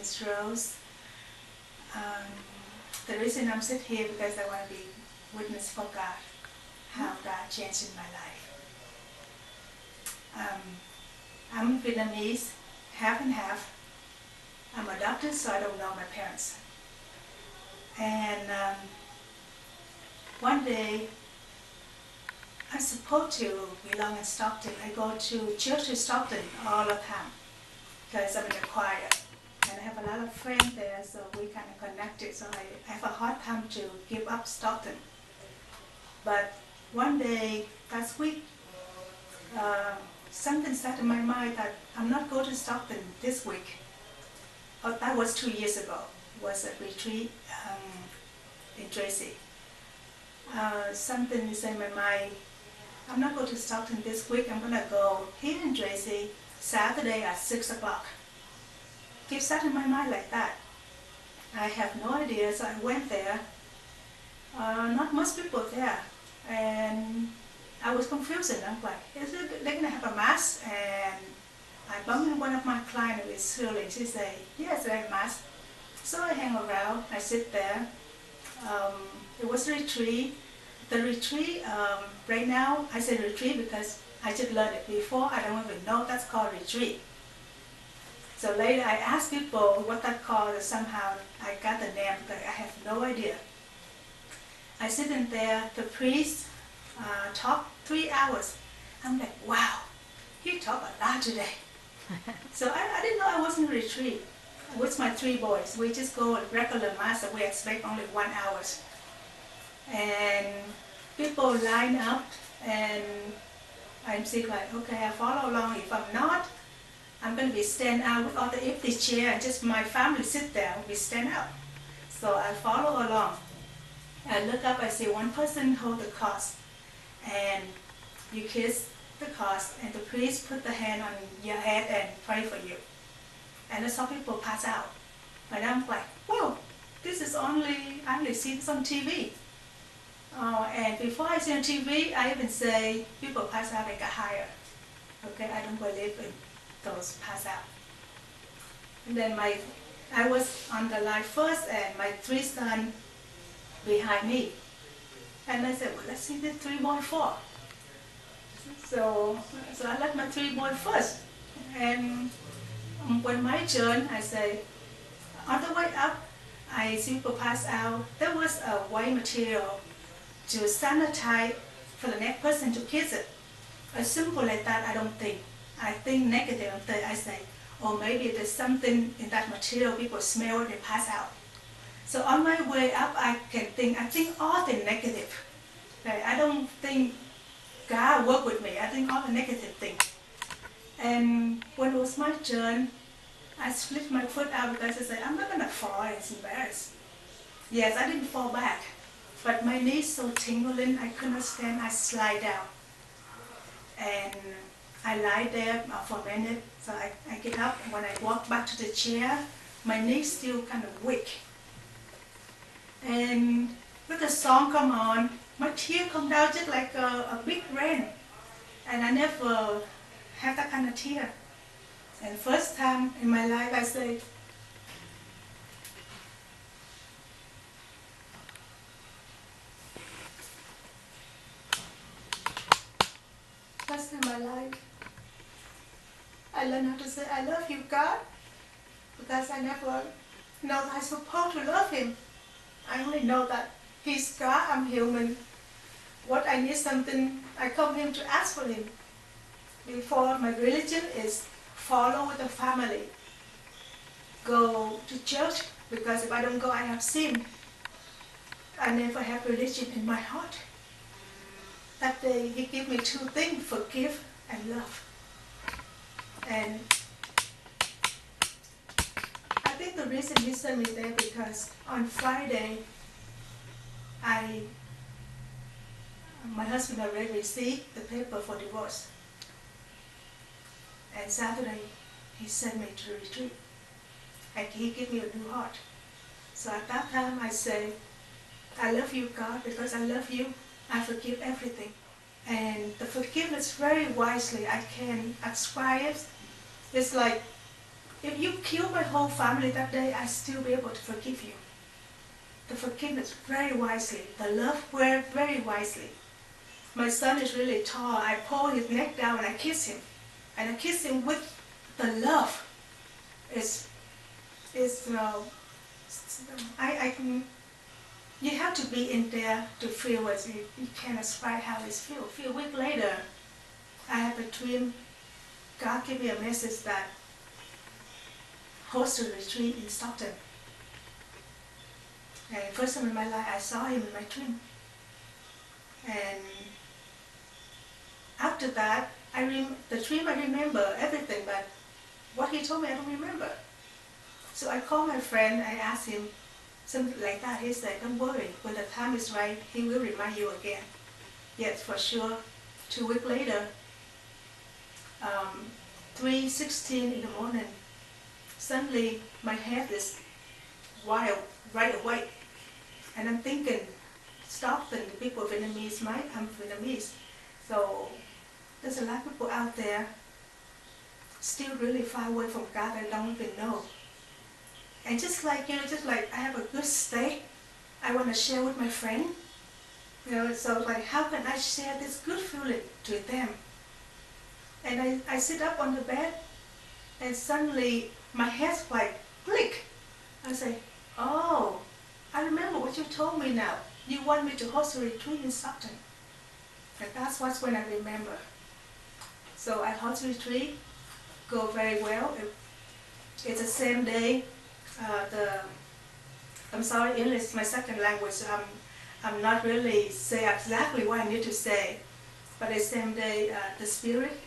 is Rose. Um, the reason I'm sitting here because I want to be witness for God, how God changed in my life. I'm Vietnamese, half and half. I'm adopted, so I don't know my parents. And one day, I'm supposed to belong in Stockton. I go to church in Stockton all the time because I'm in the choir. And I have a lot of friends there, so we kind of connected. So I have a hard time to give up Stockton. But one day, last week, something set in my mind that I'm not going to Stockton this week. Oh, that was 2 years ago. It was a retreat in Tracy. Something is in my mind. I'm not going to Stockton this week. I'm going to go here in Tracy Saturday at 6 o'clock. Keep that in my mind like that. I have no idea, so I went there. Not much people there. And I was confused. I'm like, is it, they're going to have a mass? And I bumped into one of my clients with Shirley. She said, yes, they have mass. So I hang around. I sit there. It was a retreat. The retreat, right now, I say retreat because I just learned it before. I don't even know that's called retreat. So later I asked people what that called, and somehow I got the name, but I have no idea. I sit in there, the priest talked 3 hours. I'm like, wow, he talked a lot today. So I didn't know I was in retreat. With my 3 boys, we just go regular mass, so we expect only 1 hour. And people line up, and I'm thinking like, okay, I follow along. If I'm not, I'm going to be stand out with all the empty chair, and just my family sit there, we stand out. So I follow along. I look up, I see one person hold the cross, and you kiss the cross, and the priest put the hand on your head and pray for you. And I saw people pass out. And I'm like, whoa, this is I only see this on TV. And before I see on TV, I even say people pass out and get higher. Okay, I don't believe in those pass out. And then I was on the line first, and my 3 sons behind me. And I said, well, let's see the 3 boys fall. So I let my 3 boys first. And when my turn, I say, on the way up, I see people pass out. There was a white material to sanitize for the next person to kiss it. As simple like that, I don't think. I think negative. I say, oh, maybe there's something in that material, people smell it and pass out. So on my way up, I think all the negative. Okay? I don't think God worked with me. I think all the negative things. And when it was my turn, I slipped my foot out because I said, I'm not going to fall, it's embarrassed. Yes, I didn't fall back, but my knees so tingling, I couldn't stand, I slide down. And I lie there for a minute, so I get up, and when I walk back to the chair, my knees still kind of weak. And when the song come on, my tear come down just like a big rain. And I never have that kind of tear. And first time in my life I say, first in my life, I learned how to say, I love you, God, because I never know that I'm supposed to love Him. I only know that He's God, I'm human. What I need something, I come to Him to ask for Him. Before, my religion is follow with the family. Go to church, because if I don't go, I have sin. I never have religion in my heart. That day, He gave me 2 things, forgive and love. And I think the reason He sent me there because on Friday, my husband already received the paper for divorce. And Saturday, he sent me to the retreat. And he gave me a new heart. So at that time I say, I love you, God, because I love you, I forgive everything. And the forgiveness very wisely, I can ascribe it. It's like if you kill my whole family that day, I still be able to forgive you. The forgiveness very wisely, the love very wisely. My son is really tall. I pull his neck down and I kiss him. And I kiss him with the love. You have to be in there to feel it. You can't describe how it feels. A few weeks later, I have a dream. God gave me a message that host a retreat in Stockton. And first time in my life, I saw him in my dream. And after that, the dream I remember everything, but what he told me I don't remember. So I called my friend, I asked him something like that. He said, don't worry, when the time is right, he will remind you again. Yes, for sure. 2 weeks later, 3:16 in the morning, suddenly my head is wild, right awake. And I'm thinking, Stockton, the people Vietnamese, I'm Vietnamese. So there's a lot of people out there still really far away from God and don't even know. And just like I have a good steak, I want to share with my friend. So like, how can I share this good feeling to them? And I sit up on the bed, and suddenly my head's like, click. I say, oh, I remember what you told me now. You want me to host a retreat in Stockton. And that's when I remember. So I host a retreat, go very well. It's the same day. I'm sorry, English is my second language, so I'm not really say exactly what I need to say. But the same day, the Spirit,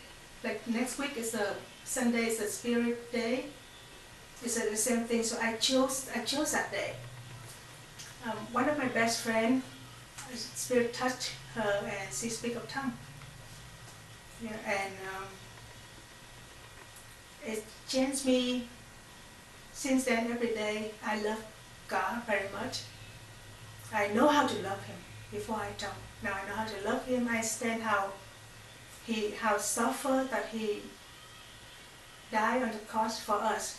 like next week is Sunday is the Spirit Day. It's the same thing, so I chose that day. One of my best friends, Spirit touched her and she speak of tongue. And it changed me. Since then, every day, I love God very much. I know how to love Him. Before I don't. Now I know how to love Him. I understand how suffer that He died on the cross for us.